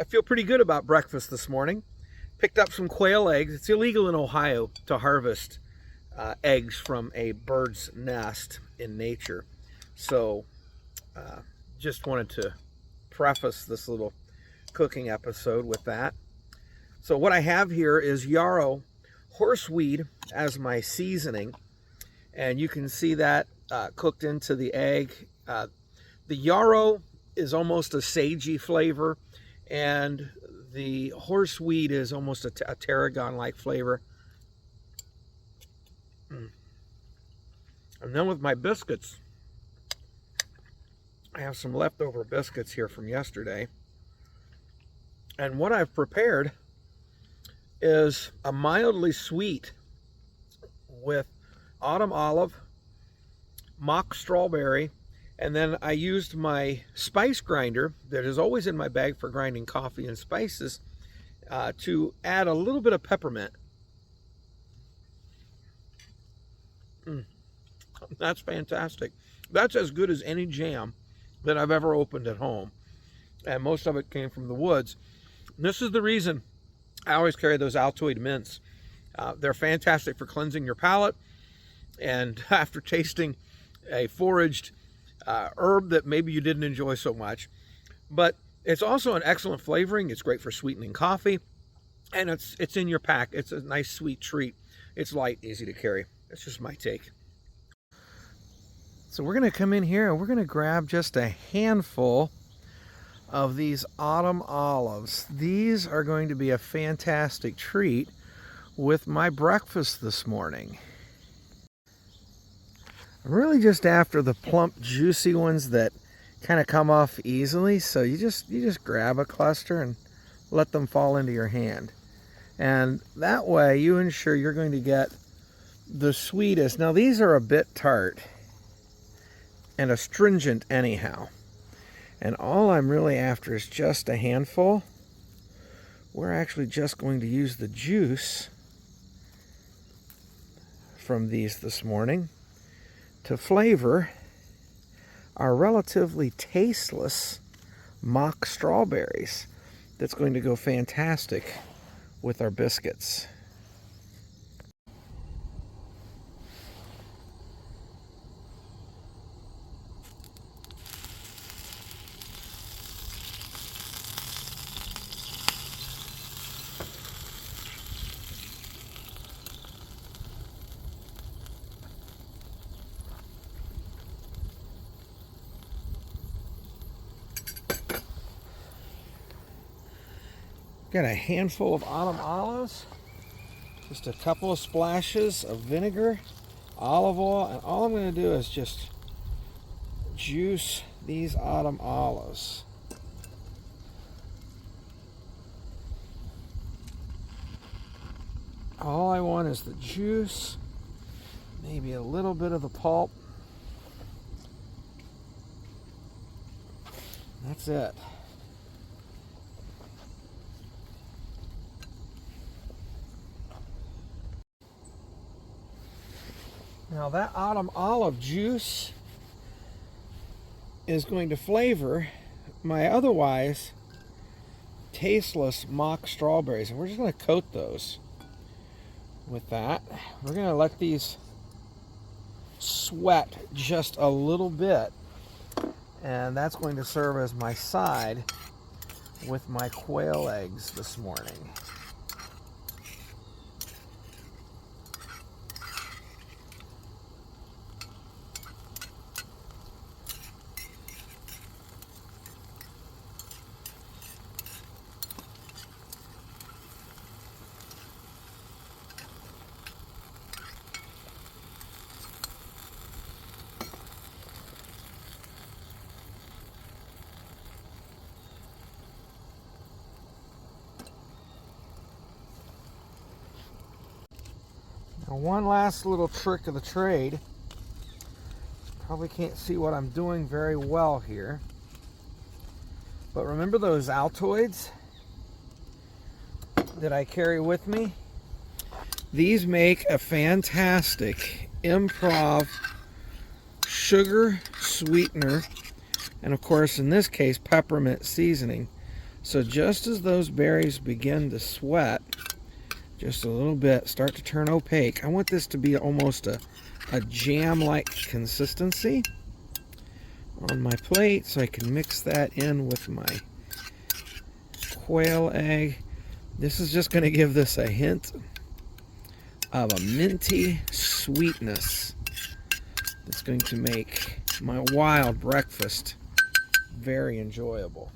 I feel pretty good about breakfast this morning. Picked up some quail eggs. It's illegal in Ohio to harvest eggs from a bird's nest in nature. So just wanted to preface this little cooking episode with that. So what I have here is yarrow horseweed as my seasoning. And you can see that cooked into the egg. The yarrow is almost a sagey flavor, and the horseweed is almost a tarragon-like flavor. And then with my biscuits, I have some leftover biscuits here from yesterday. And what I've prepared is a mildly sweet with autumn olive, mock strawberry, and then I used my spice grinder that is always in my bag for grinding coffee and spices to add a little bit of peppermint. That's fantastic. That's as good as any jam that I've ever opened at home. And most of it came from the woods. This is the reason I always carry those Altoid mints. They're fantastic for cleansing your palate. And after tasting a foraged herb that maybe you didn't enjoy so much. But it's also an excellent flavoring. It's great for sweetening coffee. And it's in your pack. It's a nice sweet treat. It's light, easy to carry. That's just my take. So we're going to come in here and we're going to grab just a handful of these autumn olives. These are going to be a fantastic treat with my breakfast this morning. I'm really just after the plump, juicy ones that kind of come off easily. So you just grab a cluster and let them fall into your hand. And that way you ensure you're going to get the sweetest. Now these are a bit tart and astringent anyhow. And all I'm really after is just a handful. We're actually just going to use the juice from these this morning to flavor our relatively tasteless mock strawberries. That's going to go fantastic with our biscuits. Got a handful of autumn olives, just a couple of splashes of vinegar, olive oil, and all I'm going to do is just juice these autumn olives. All I want is the juice, maybe a little bit of the pulp. That's it. Now that autumn olive juice is going to flavor my otherwise tasteless mock strawberries. And we're just going to coat those with that. We're going to let these sweat just a little bit. And that's going to serve as my side with my quail eggs this morning. Now one last little trick of the trade. Probably can't see what I'm doing very well here. But remember those Altoids that I carry with me? These make a fantastic improv sugar sweetener, and of course in this case peppermint seasoning. So just as those berries begin to sweat, just a little bit, start to turn opaque, I want this to be almost a jam-like consistency on my plate so I can mix that in with my quail egg. This is just going to give this a hint of a minty sweetness that's going to make my wild breakfast very enjoyable.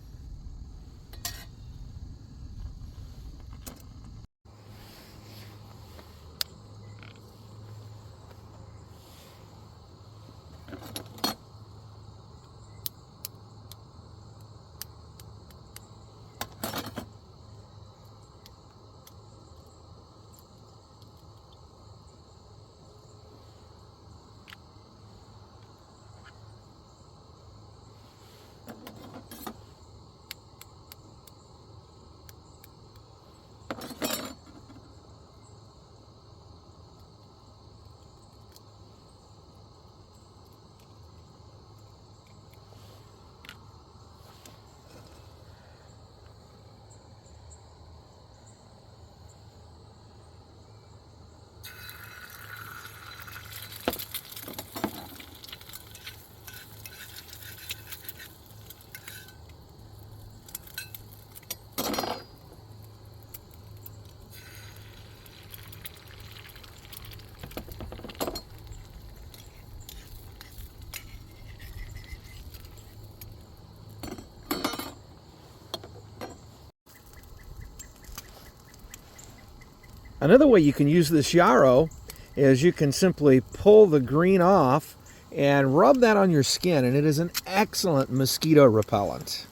Another way you can use this yarrow is you can simply pull the green off and rub that on your skin, and it is an excellent mosquito repellent.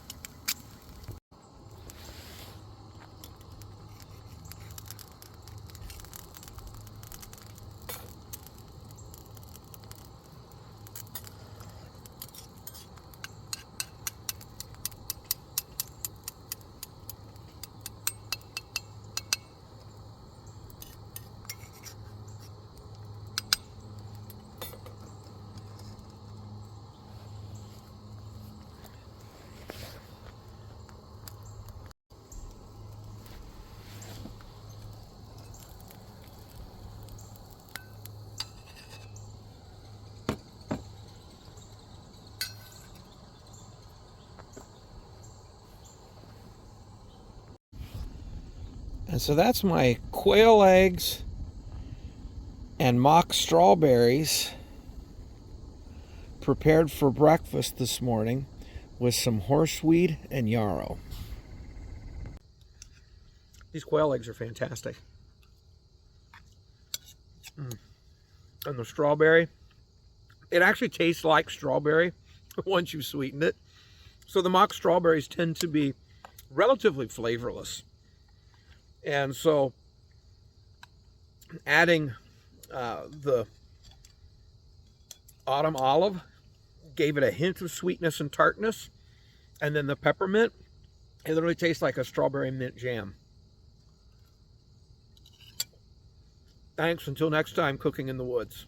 And so that's my quail eggs and mock strawberries prepared for breakfast this morning with some horseweed and yarrow. These quail eggs are fantastic. And the strawberry, it actually tastes like strawberry once you've sweetened it. So the mock strawberries tend to be relatively flavorless. And so adding the autumn olive gave it a hint of sweetness and tartness. And then the peppermint, it literally tastes like a strawberry mint jam. Thanks. Until next time, cooking in the woods.